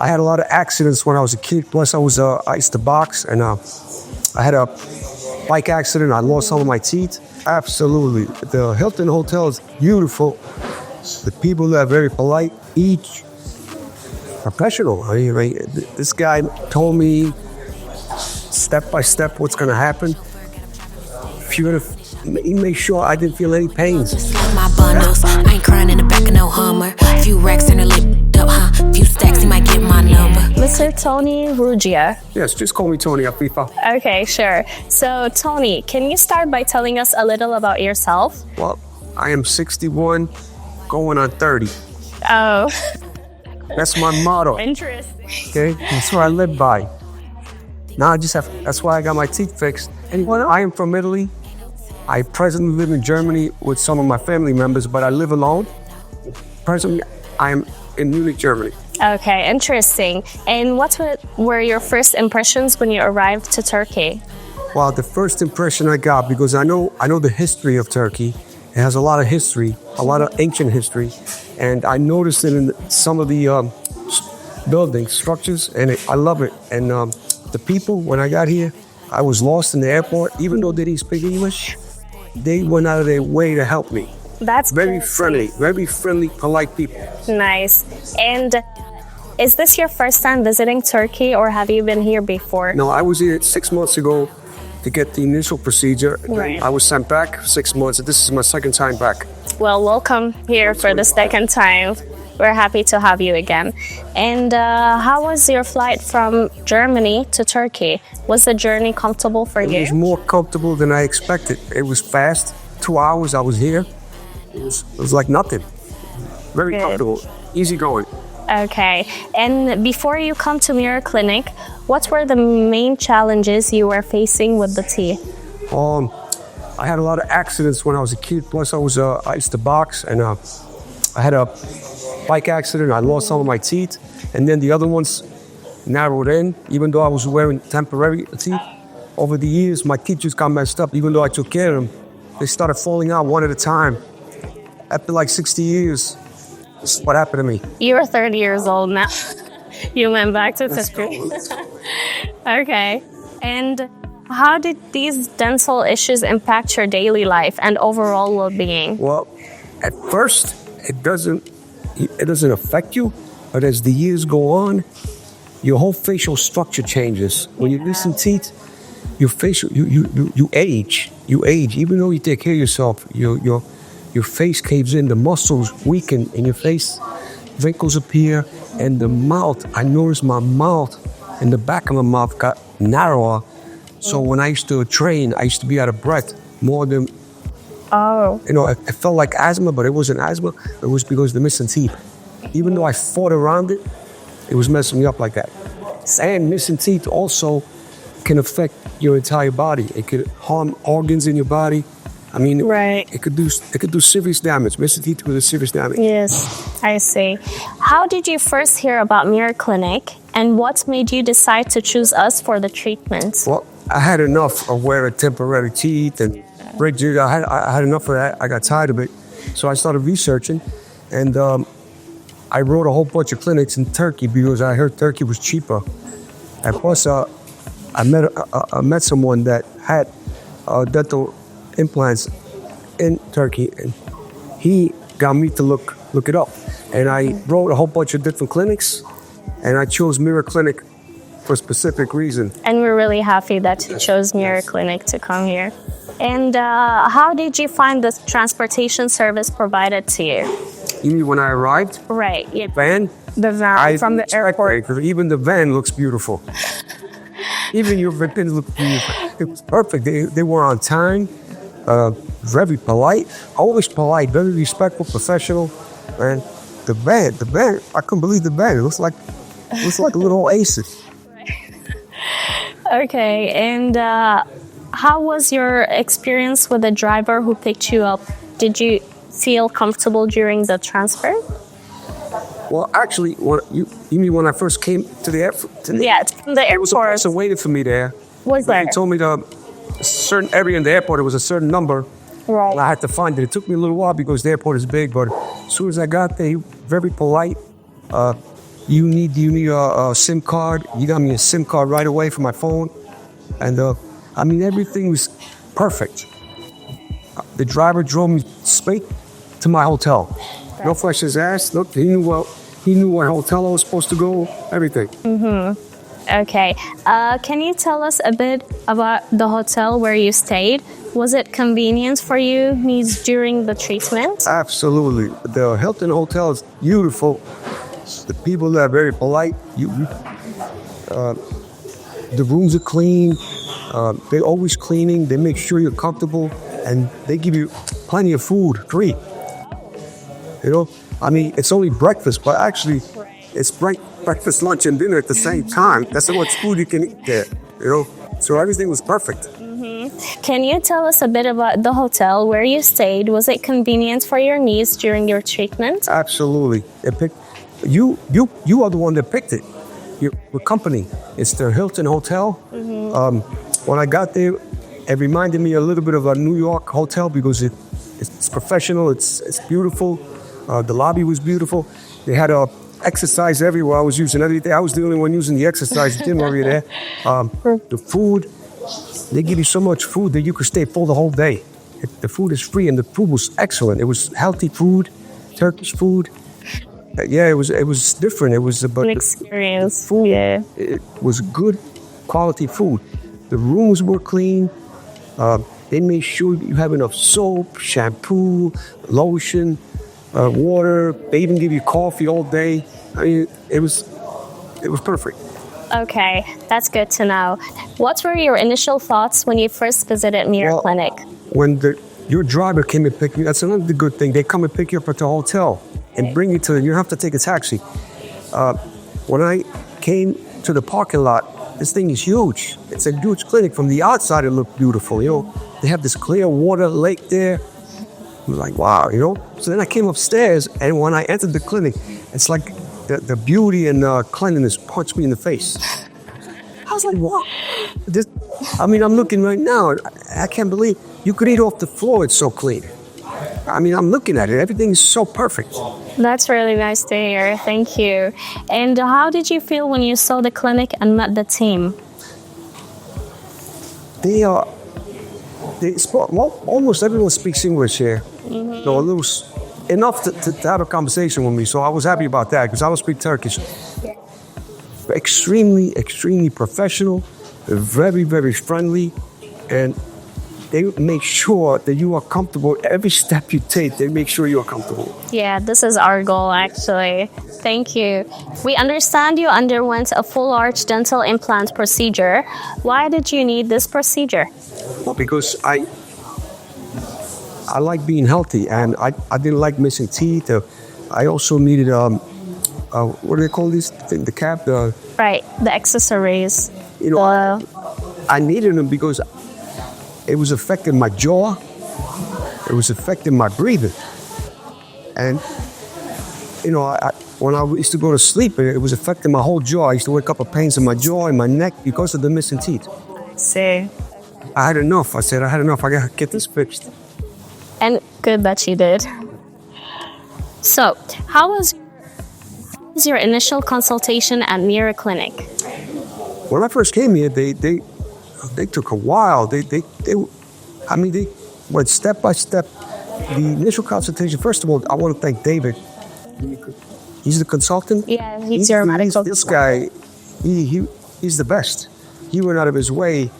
I had a lot of accidents when I was a kid. Plus, I used to box, and I had a bike accident. I lost some of my teeth. Absolutely. The Hilton Hotel is beautiful. The people there are very polite. Each professional. I mean, this guy told me step by step what's going to happen. He made sure I didn't feel any pains. My bundles, I ain't crying in the back of no Hummer. Few racks in her lip up, huh? Few stacks, he might get my number. Mr. Tony Ruggia. Yes, just call me Tony Afifa. Okay, sure. So, Tony, can you start by telling us a little about yourself? Well, I am 61, going on 30. Oh. That's my motto. Interesting. Okay, that's what I live by. Now that's why I got my teeth fixed. Anyway, I am from Italy. I presently live in Germany with some of my family members, but I live alone. Presently, I am in Munich, Germany. Okay, interesting. And what were your first impressions when you arrived to Turkey? Well, the first impression I got, because I know the history of Turkey. It has a lot of history, a lot of ancient history, and I noticed it in some of the buildings, structures, and I love it. And the people, when I got here, I was lost in the airport. Even though they didn't speak English, they went out of their way to help me. That's very friendly, polite people. Nice. And is this your first time visiting Turkey, or have you been here before? No, I was here 6 months ago to get the initial procedure. Right. I was sent back 6 months. This is my second time back. Well, welcome here for the second time. We're happy to have you again. And how was your flight from Germany to Turkey? Was the journey comfortable for you? It was more comfortable than I expected. It was fast. 2 hours I was here. It was like nothing. Very Good. comfortable. Easy going. Okay. And before you come to Mira Clinic, what were the main challenges you were facing with the teeth? I had a lot of accidents when I was a kid. Plus, I used to box, and I had a bike accident. I lost some of my teeth, and then the other ones narrowed in. Even though I was wearing temporary teeth, over the years my teeth just got messed up. Even though I took care of them, they started falling out one at a time. After like 60 years, this is what happened to me. You're 30 years old now. You went back to Turkey. Okay. And how did these dental issues impact your daily life and overall well-being? Well, at first, it doesn't affect you, but as the years go on, your whole facial structure changes. When you lose some teeth, your facial you age. You age. Even though you take care of yourself, your face caves in, the muscles weaken in your face, wrinkles appear, and the mouth. I noticed my mouth and the back of my mouth got narrower. So when I used to train, I used to be out of breath more than. Oh. You know, it felt like asthma, but it wasn't asthma. It was because of the missing teeth. Even though I fought around it, it was messing me up like that. And missing teeth also can affect your entire body. It could harm organs in your body. I mean, right. It could do serious damage. Missing teeth could do serious damage. Yes, I see. How did you first hear about Mira Clinic, and what made you decide to choose us for the treatment? Well, I had enough of wearing temporary teeth and rigid. I had enough of that. I got tired of it. So I started researching, and I wrote a whole bunch of clinics in Turkey because I heard Turkey was cheaper. And plus, I met someone that had dental implants in Turkey, and he got me to look it up. And I wrote a whole bunch of different clinics, and I chose Mira Clinic for a specific reason. And we're really happy that you chose Mira Clinic to come here. And how did you find the transportation service provided to you? You mean when I arrived? Right. Yeah. Van? The van from the airport. Even the van looks beautiful. Even your van looks beautiful. It was perfect. They were on time, very polite, always polite, very respectful, professional. And the van, I couldn't believe the van. It looks like a little oasis. Okay, and how was your experience with the driver who picked you up? Did you feel comfortable during the transfer? Well, actually, you mean when I first came to the airport? Yeah, from the There was a airport. person waiting for me there. Was there? He told me a certain area in the airport, it was a certain number. Right. And I had to find it. It took me a little while because the airport is big, but as soon as I got there, he was very polite. you need a SIM card. You got me a SIM card right away for my phone. And I mean, everything was perfect. The driver drove me straight to my hotel. No questions asked. Look, he knew what hotel I was supposed to go, everything. Okay. Can you tell us a bit about the hotel where you stayed? Was it convenient for you needs during the treatment? Absolutely. The Hilton Hotel is beautiful. The people there are very polite. The rooms are clean. They're always cleaning. They make sure you're comfortable, and they give you plenty of food free. You know, I mean, it's only breakfast, but actually, it's breakfast, lunch, and dinner at the same time. That's how much food you can eat there. You know, so everything was perfect. Can you tell us a bit about the hotel where you stayed? Was it convenient for your needs during your treatment? Absolutely. You are the one that picked it. Your company. It's the Hilton Hotel. When I got there, it reminded me a little bit of a New York hotel because it's professional. It's beautiful. The lobby was beautiful. They had exercise everywhere. I was using everything. I was the only one using the exercise gym over there. The food, they give you so much food that you could stay full the whole day. The food is free, and the food was excellent. It was healthy food, Turkish food. Yeah, it was different. It was about An experience. Food. Yeah. It was good quality food. The rooms were clean. They made sure you have enough soap, shampoo, lotion, water. They even give you coffee all day. I mean, it was perfect. Okay, that's good to know. What were your initial thoughts when you first visited Mira Clinic? When your driver came and picked me, that's another good thing. They come and pick you up at the hotel and bring you to you don't have to take a taxi. When I came to the parking lot, this thing is huge. It's a huge clinic. From the outside, it looked beautiful. You know, they have this clear water lake there. I was like, wow, you know. So then I came upstairs, and when I entered the clinic, it's like the beauty and cleanliness punched me in the face. I was like, what? I'm looking right now. I can't believe you could eat off the floor. It's so clean. I mean, I'm looking at it. Everything is so perfect. That's really nice to hear. Thank you. And how did you feel when you saw the clinic and met the team? Almost everyone speaks English here. So it was enough to have a conversation with me. So I was happy about that because I don't speak Turkish. Yeah. Extremely, extremely professional, very, very friendly, and they make sure that you are comfortable. Every step you take, they make sure you are comfortable. Yeah, this is our goal, actually. Thank you. We understand you underwent a full arch dental implant procedure. Why did you need this procedure? Well, because I like being healthy, and I didn't like missing teeth. I also needed, what do they call this? The cap? Right, the accessories. You know, I needed them because it was affecting my jaw. It was affecting my breathing. And, you know, when I used to go to sleep, it was affecting my whole jaw. I used to wake up with pains in my jaw and my neck because of the missing teeth. See. I had enough. I said, I had enough. I got to get this fixed. And good that you did. So, how was your initial consultation at Mira Clinic? When I first came here, they took a while. They went step by step. The initial consultation, first of all, I want to thank David. He's the consultant. Yeah, he's your medical. This guy, he's the best. He went out of his way.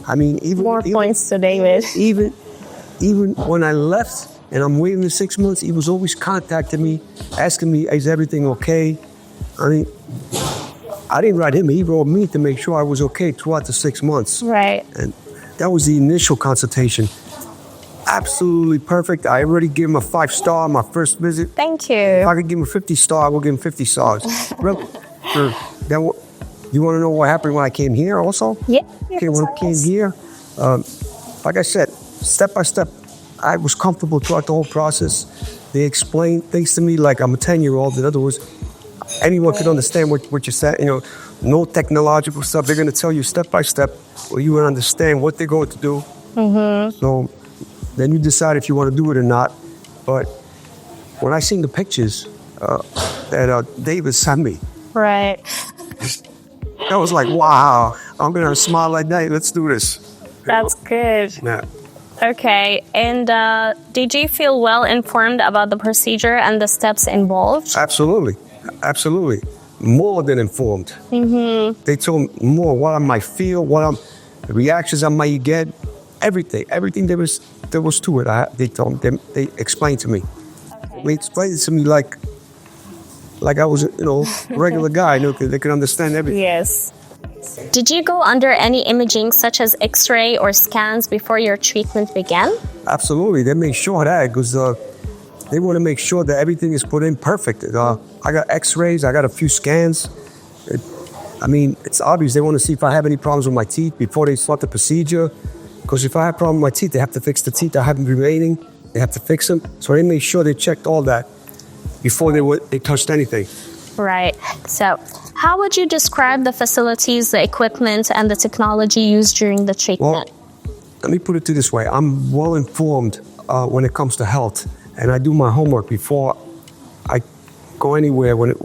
I mean, even points to David. Even when I left and I'm waiting the 6 months, he was always contacting me, asking me, is everything okay? I mean, I didn't write him. He wrote me to make sure I was okay throughout the 6 months. Right. And that was the initial consultation. Absolutely perfect. I already gave him a 5-star on my first visit. Thank you. If I could give him a 50-star, I will give him 50 stars. Really? Sure. You want to know what happened when I came here also? Yeah. Okay, when I came here, like I said, step by step, I was comfortable throughout the whole process. They explained things to me like I'm a 10-year-old. In other words, anyone could understand what you said. You know, no technological stuff. They're going to tell you step by step where you will understand what they're going to do. Mm-hmm. So then you decide if you want to do it or not. But when I seen the pictures that David sent me, Right. I was like, wow, I'm gonna smile at night. Let's do this. That's good. Yeah. Okay. And did you feel well informed about the procedure and the steps involved? Absolutely. Absolutely. More than informed. Mm-hmm. They told me more what I might feel, the reactions I might get, everything there was to it. They explained to me. Okay. They explained it to me like I was, a regular guy. They could understand everything. Yes. Did you go under any imaging such as X-ray or scans before your treatment began? Absolutely. They made sure of that because they want to make sure that everything is put in perfect. I got X-rays. I got a few scans. It's obvious they want to see if I have any problems with my teeth before they start the procedure. Because if I have problems with my teeth, they have to fix the teeth I have remaining. They have to fix them. So they made sure they checked all that before they touched anything. Right. So how would you describe the facilities, the equipment, and the technology used during the treatment? Well, let me put it this way. I'm well informed when it comes to health, and I do my homework before I go anywhere. When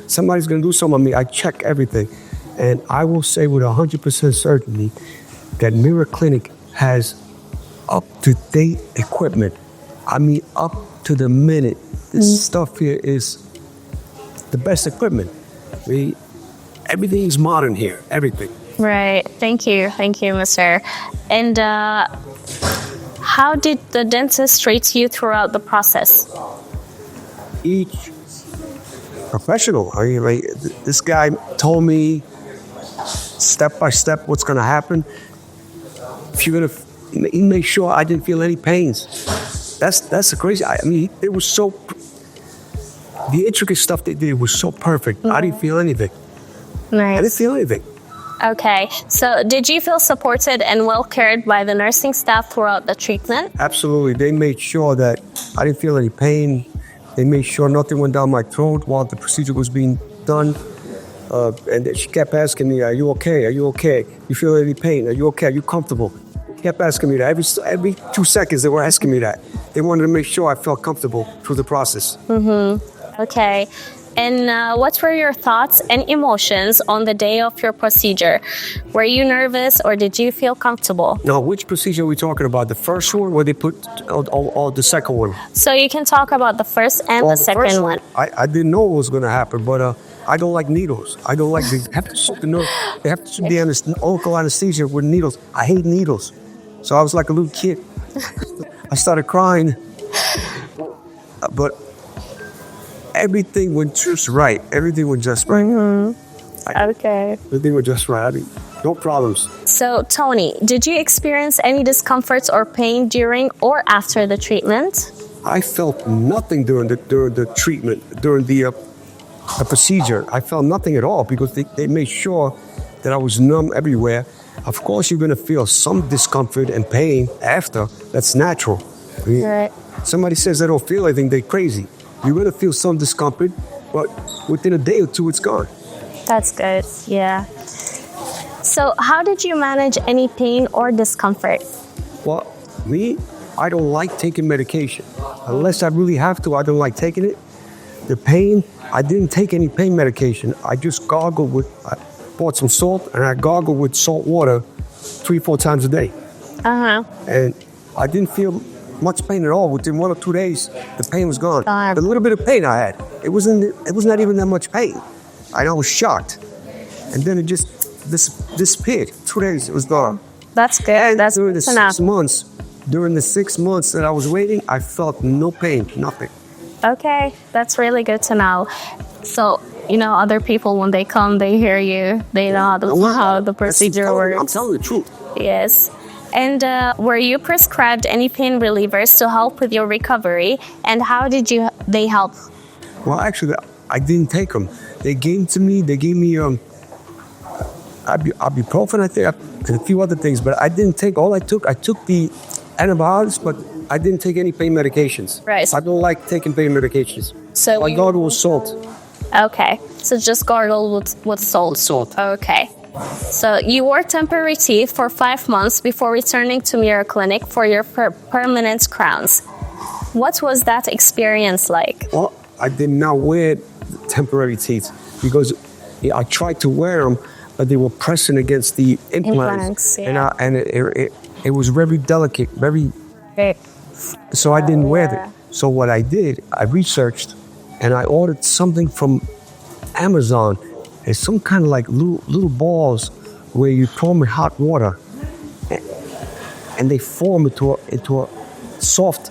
somebody's going to do something on me, I check everything. And I will say with 100% certainty that Mira Clinic has up-to-date equipment. Up to the minute. This stuff here is the best equipment. Everything is modern here. Everything. Right. Thank you, mister. And how did the dentist treat you throughout the process? Each professional. This guy told me step by step what's going to happen. He made sure I didn't feel any pains. That's the crazy. It was so. The intricate stuff they did was so perfect. I didn't feel anything. Nice. I didn't feel anything. Okay. So did you feel supported and well cared by the nursing staff throughout the treatment? Absolutely. They made sure that I didn't feel any pain. They made sure nothing went down my throat while the procedure was being done. And she kept asking me, are you okay? Are you okay? You feel any pain? Are you okay? Are you comfortable? She kept asking me that. Every 2 seconds they were asking me that. They wanted to make sure I felt comfortable through the process. Mm-hmm. Okay. And what were your thoughts and emotions on the day of your procedure? Were you nervous or did you feel comfortable? Now, which procedure are we talking about? The first one or they put or the second one? So you can talk about the first and the second one. I didn't know what was going to happen, but I don't like needles. I don't like they have to shoot the nerve. They have to shoot the local anesthesia with needles. I hate needles. So I was like a little kid. I started crying. But everything went just right. Everything went just right. Mm-hmm. Okay. Everything went just right. No problems. So, Tony, did you experience any discomforts or pain during or after the treatment? I felt nothing during the treatment, during the procedure. I felt nothing at all because they made sure that I was numb everywhere. Of course, you're going to feel some discomfort and pain after. That's natural. Right. Somebody says they don't feel anything, they're crazy. You're going to feel some discomfort, but within a day or two, it's gone. That's good, yeah. So how did you manage any pain or discomfort? Well, I don't like taking medication. Unless I really have to, I don't like taking it. The pain, I didn't take any pain medication. I just I bought some salt and I gargled with salt water 3-4 times a day. Uh-huh. And I didn't feel much pain at all. Within 1 or 2 days, the pain was gone. The little bit of pain I had, it was not even that much pain. I was shocked. And then it just disappeared. 2 days, it was gone. That's good. And That's during the enough. 6 months, that I was waiting, I felt no pain, nothing. Okay, that's really good to know. So, other people, when they come, they hear you. They know how the procedure works. I'm telling the truth. Yes. And were you prescribed any pain relievers to help with your recovery? And how did they help? Well, actually, I didn't take them. They gave me ibuprofen, I think, and a few other things. But I didn't take all I took the antibiotics, but I didn't take any pain medications. Right. I don't like taking pain medications. So I gargle with salt. Okay. So just gargle with salt. Salt. Okay. So you wore temporary teeth for 5 months before returning to Mira Clinic for your permanent crowns. What was that experience like? Well, I did not wear temporary teeth because I tried to wear them, but they were pressing against the implants, yeah. and it was very delicate, very. Great. So I didn't wear Yeah. it. So what I did, I researched, and I ordered something from Amazon. It's some kind of like little balls where you throw them in hot water, and they form into a soft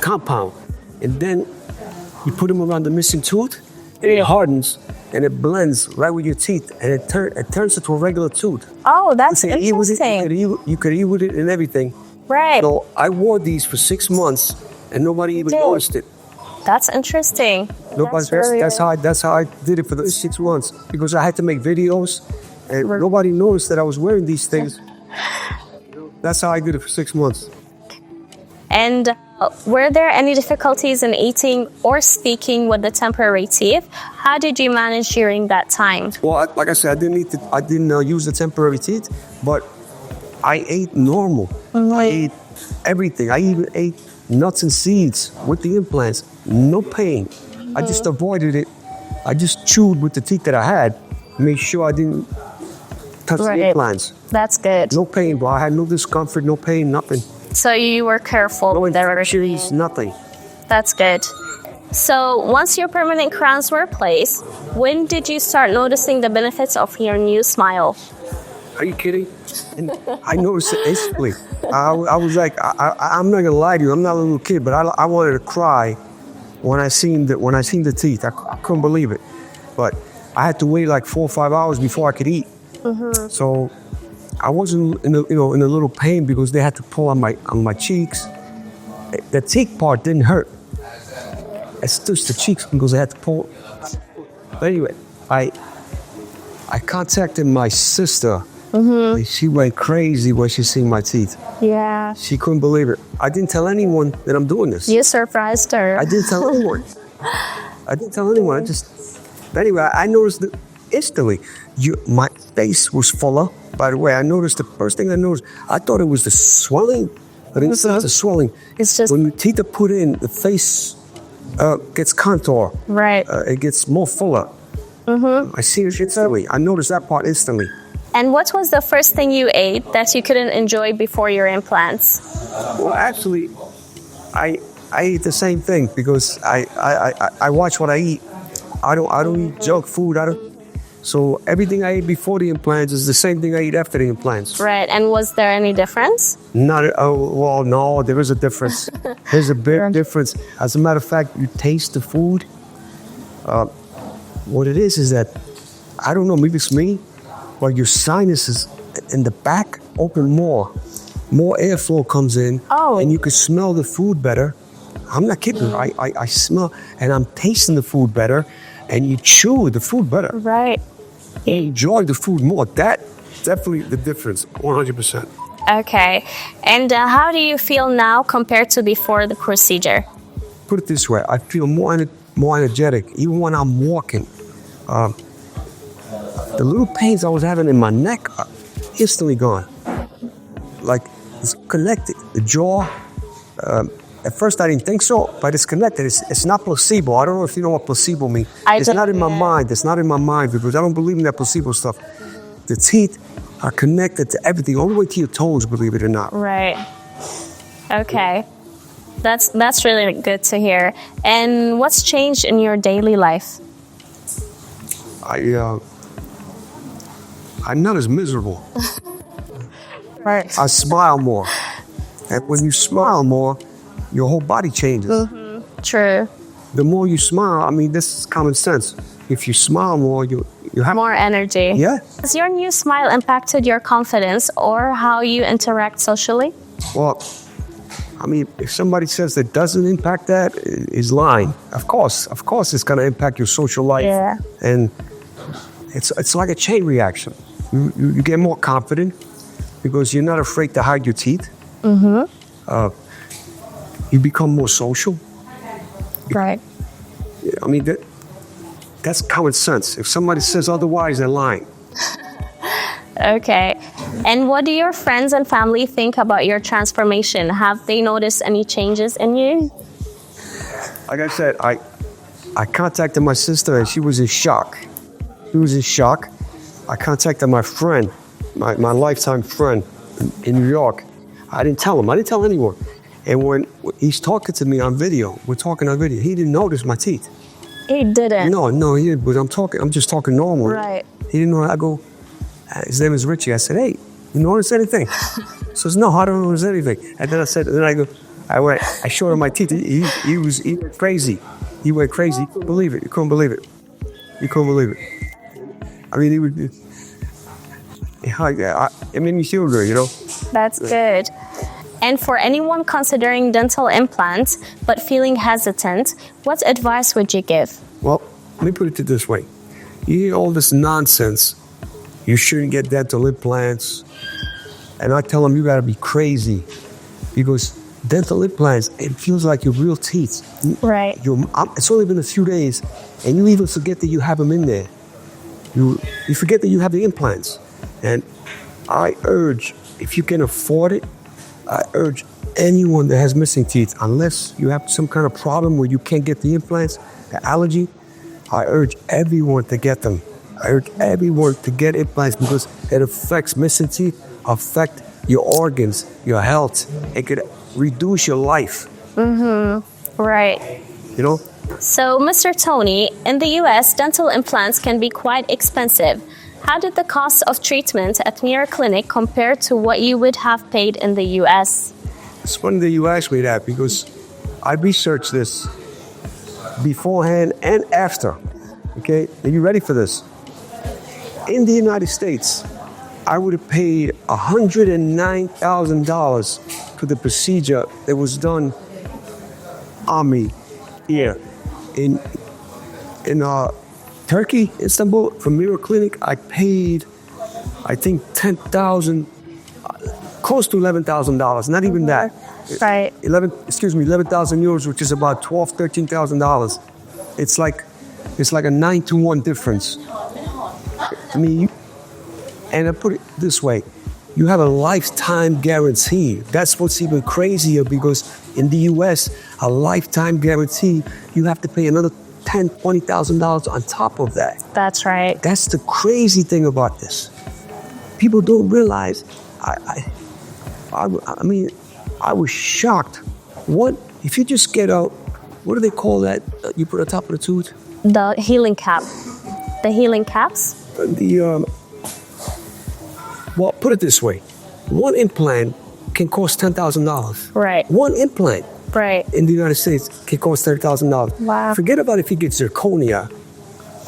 compound, and then you put them around the missing tooth, and it hardens and it blends right with your teeth, and it turns into a regular tooth. Oh, that's You can eat with it, interesting. you could eat with it and everything. Right. So I wore these for 6 months, and nobody even noticed it. That's interesting. Nobody. That's how I did it for the 6 months, because I had to make videos, and nobody noticed that I was wearing these things. That's how I did it for 6 months. And were there any difficulties in eating or speaking with the temporary teeth? How did you manage during that time? Well, like I said, I didn't use the temporary teeth, but I ate normal. I ate everything. I even ate nuts and seeds with the implants. No pain. I just avoided it. I just chewed with the teeth that I had, made sure I didn't touch the implants. That's good. No pain, bro. I had no discomfort, no pain, nothing. So you were careful No with everything. infections, nothing. That's good. So once your permanent crowns were placed, when did you start noticing the benefits of your new smile? Are you kidding? And I noticed it instantly. I was like, I'm not gonna lie to you. I'm not a little kid, but I wanted to cry when I seen the teeth. I couldn't believe it. But I had to wait like 4 or 5 hours before I could eat. So I wasn't in a little pain because they had to pull on my cheeks. The teeth part didn't hurt. It's just the cheeks because they had to pull. But anyway, I contacted my sister. She went crazy when she seen my teeth. Yeah. She couldn't believe it. I didn't tell anyone that I'm doing this. You surprised her. I didn't tell anyone. Anyway, I noticed it instantly. My face was fuller. By the way, I noticed the first thing I noticed, I thought it was the swelling, but it's not the swelling. It's just when your teeth are put in, the face gets contour. right. It gets more fuller. I see it instantly. I noticed that part instantly. And what was the first thing you ate that you couldn't enjoy before your implants? Well, actually, I eat the same thing because I watch what I eat. I don't eat junk food. So everything I ate before the implants is the same thing I eat after the implants. Right. And was there any difference? Well, no, there is a difference. There's a big difference. As a matter of fact, you taste the food. What it is that, I don't know, maybe it's me, but your sinuses in the back open more. More airflow comes in, and you can smell the food better. I'm not kidding. I smell, and I'm tasting the food better, and you chew the food better. Right. You enjoy the food more. That definitely the difference, 100%. Okay. And how do you feel now compared to before the procedure? Put it this way, I feel more energetic, even when I'm walking. The little pains I was having in my neck are instantly gone. Like, it's connected. The jaw, at first I didn't think so, but it's connected. It's not placebo. I don't know if you know what placebo means. It's not in my mind. It's not in my mind because I don't believe in that placebo stuff. The teeth are connected to everything, all the way to your toes, believe it or not. Right. Okay. That's really good to hear. And what's changed in your daily life? I'm not as miserable. Right. I smile more. And when you smile more, your whole body changes. True. The more you smile, I mean, this is common sense. If you smile more, you have More energy. Yeah. Has your new smile impacted your confidence or how you interact socially? Well, I mean, if somebody says that doesn't impact that, is lying. Of course, it's going to impact your social life. Yeah. And it's like a chain reaction. You get more confident because you're not afraid to hide your teeth. You become more social. Right. I mean, that's common sense. If somebody says otherwise, they're lying. Okay. And what do your friends and family think about your transformation? Have they noticed any changes in you? Like I said, I contacted my sister and she was in shock. He was in shock. I contacted my friend, my lifetime friend in New York. I didn't tell him. I didn't tell anyone. And when he's talking to me on video, we're talking on video, he didn't notice my teeth. He didn't. No, he didn't. But I'm just talking normal. Right. He didn't know. I go, his name is Richie. I said, hey, you notice anything? He says, no, I don't notice anything. And then I showed him my teeth. He went crazy. He went crazy. He couldn't believe it. He couldn't believe it. He couldn't believe it. I mean, it made me feel good, you know? That's good. And for anyone considering dental implants but feeling hesitant, what advice would you give? Well, let me put it this way. You hear all this nonsense. You shouldn't get dental implants. And I tell them you gotta be crazy because dental implants, it feels like your real teeth. Right. It's only been a few days and you even forget that you have them in there. You forget that you have the implants. And I urge, if you can afford it, I urge anyone that has missing teeth, unless you have some kind of problem where you can't get the implants, the allergy, I urge everyone to get them. I urge everyone to get implants because it affects missing teeth, affect your organs, your health. It could reduce your life. Mm-hmm. Right. You know? So, Mr. Tony, in the US, dental implants can be quite expensive. How did the cost of treatment at Mira Clinic compare to what you would have paid in the US? It's funny that you asked me that because I researched this beforehand and after. Okay, are you ready for this? In the United States, I would have paid $109,000 for the procedure that was done on me here in Turkey, Istanbul, from Mira Clinic. I paid, I think, $10,000, close to $11,000. Not even that. Right. 11,000 euros, which is about $12,000, $13,000. It's like a 9-to-1 difference. I mean, and I put it this way, you have a lifetime guarantee. That's what's even crazier because in the US, a lifetime guarantee, you have to pay another $10,000, $20,000 on top of that. That's right. That's the crazy thing about this. People don't realize. I mean, I was shocked. What if you just get out? What do they call that? You put on top of the tooth? The healing cap. The healing caps? Well, put it this way. One implant can cost $10,000. Right. One implant. Right. In the United States can cost $30,000. Wow. Forget about if you get zirconia.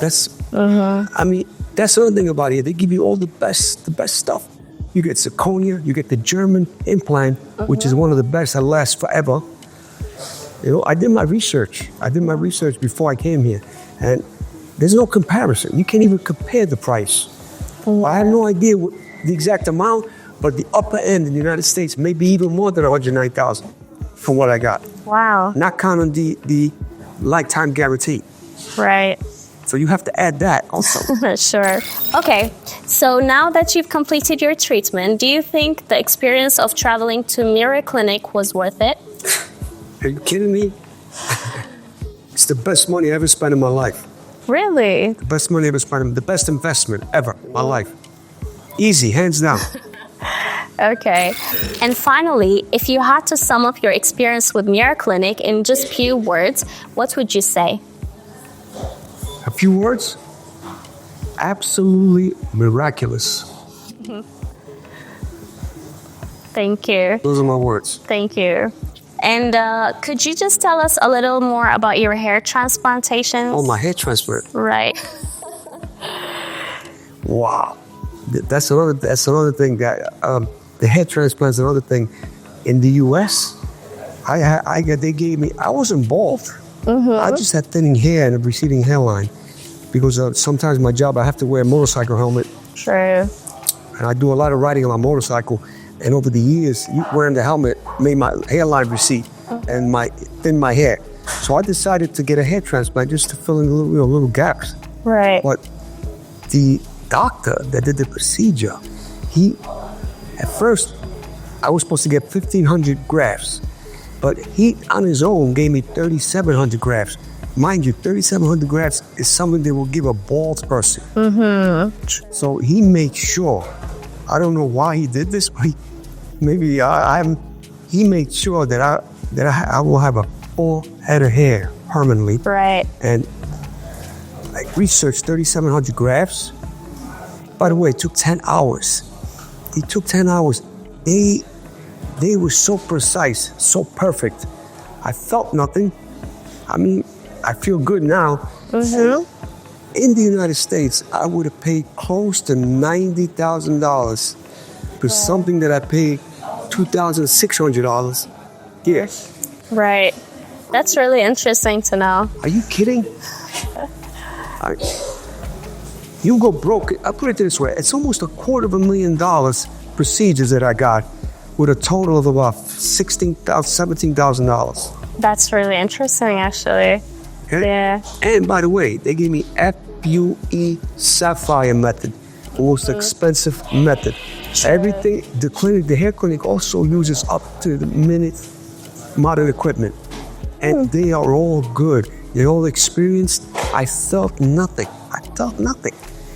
That's. I mean, that's another thing about it. They give you all the best stuff. You get zirconia. You get the German implant, which is one of the best that lasts forever. You know, I did my research. Before I came here, and there's no comparison. You can't even compare the price. I have no idea the exact amount, but the upper end in the United States may be even more than $109,000 from what I got. Wow. Not counting the lifetime guarantee. Right. So you have to add that also. Sure. Okay. So now that you've completed your treatment, do you think the experience of traveling to Mira Clinic was worth it? Are you kidding me? It's the best money I ever spent in my life. Really? The best money I ever spent, the best investment ever in my life. Easy, hands down. Okay. And finally, if you had to sum up your experience with Mira Clinic in just few words, what would you say? A few words? Absolutely miraculous. Thank you. Those are my words. Thank you. And could you just tell us a little more about your hair transplantations? Oh, my hair transplant. Right. Wow. That's another thing. That the hair transplant is another thing. In the U.S., they gave me. I wasn't bald. I just had thinning hair and a receding hairline because sometimes my job I have to wear a motorcycle helmet. True. And I do a lot of riding on my motorcycle. And over the years, wearing the helmet made my hairline recede and thin my hair. So I decided to get a hair transplant just to fill in little gaps. Right. But the doctor that did the procedure, at first, I was supposed to get 1,500 grafts, but he on his own gave me 3,700 grafts. mind you, 3,700 grafts is something they will give a bald person. So he made sure, I don't know why he did this, but he made sure that I will have a full head of hair permanently. Right. And I researched 3,700 grafts. By the way, it took 10 hours. It took 10 hours. They were so precise, so perfect. I felt nothing. I mean, I feel good now. In the United States, I would have paid close to $90,000 for something that I paid $2,600 here. Right. That's really interesting to know. Are you kidding? You go broke. I'll put it this way. It's almost $250,000 procedures that I got with a total of about $17,000. That's really interesting, actually. Yeah. And by the way, they gave me FUE Sapphire method, the most expensive method. Everything, the hair clinic also uses up to the minute modern equipment. And they are all good. They're all experienced. I felt nothing.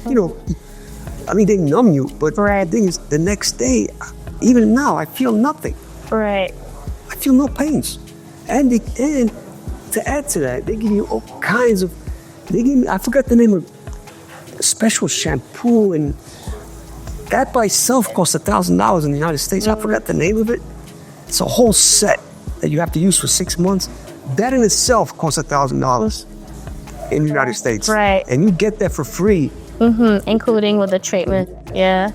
You know, I mean, they numb you, but the thing is, the next day, even now, I feel nothing. Right. I feel no pains. And to add to that, they give you all kinds of, I forgot the name of a special shampoo, and that by itself costs $1,000 in the United States. I forgot the name of it. It's a whole set that you have to use for 6 months. That in itself costs $1,000 in the United States. Right. And you get that for free. Including with the treatment. Yeah.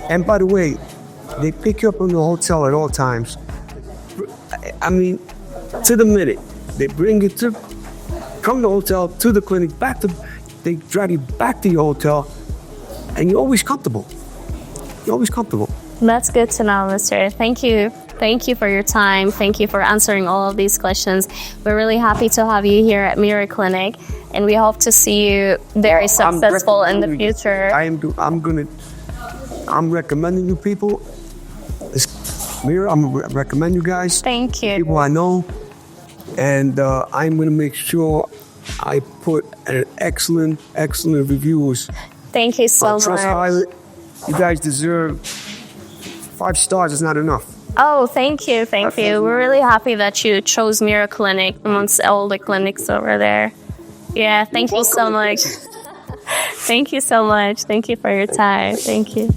And by the way, they pick you up in the hotel at all times. I mean, to the minute. They bring you from the hotel to the clinic, they drive you back to your hotel, and you're always comfortable. That's good to know, mister. Thank you. Thank you for your time. Thank you for answering all of these questions. We're really happy to have you here at Mira Clinic, and we hope to see you very successful in the future. I'm recommending you people. Mira, I'm gonna recommend you guys. Thank you. People I know, and I'm gonna make sure I put an excellent reviews. Thank you so much. Trustpilot. You guys deserve 5 stars. Is not enough. Oh, thank you. We're really happy that you chose Mira Clinic amongst all the clinics over there. Yeah, thank you so much. Thank you so much. Thank you for your time. Thank you.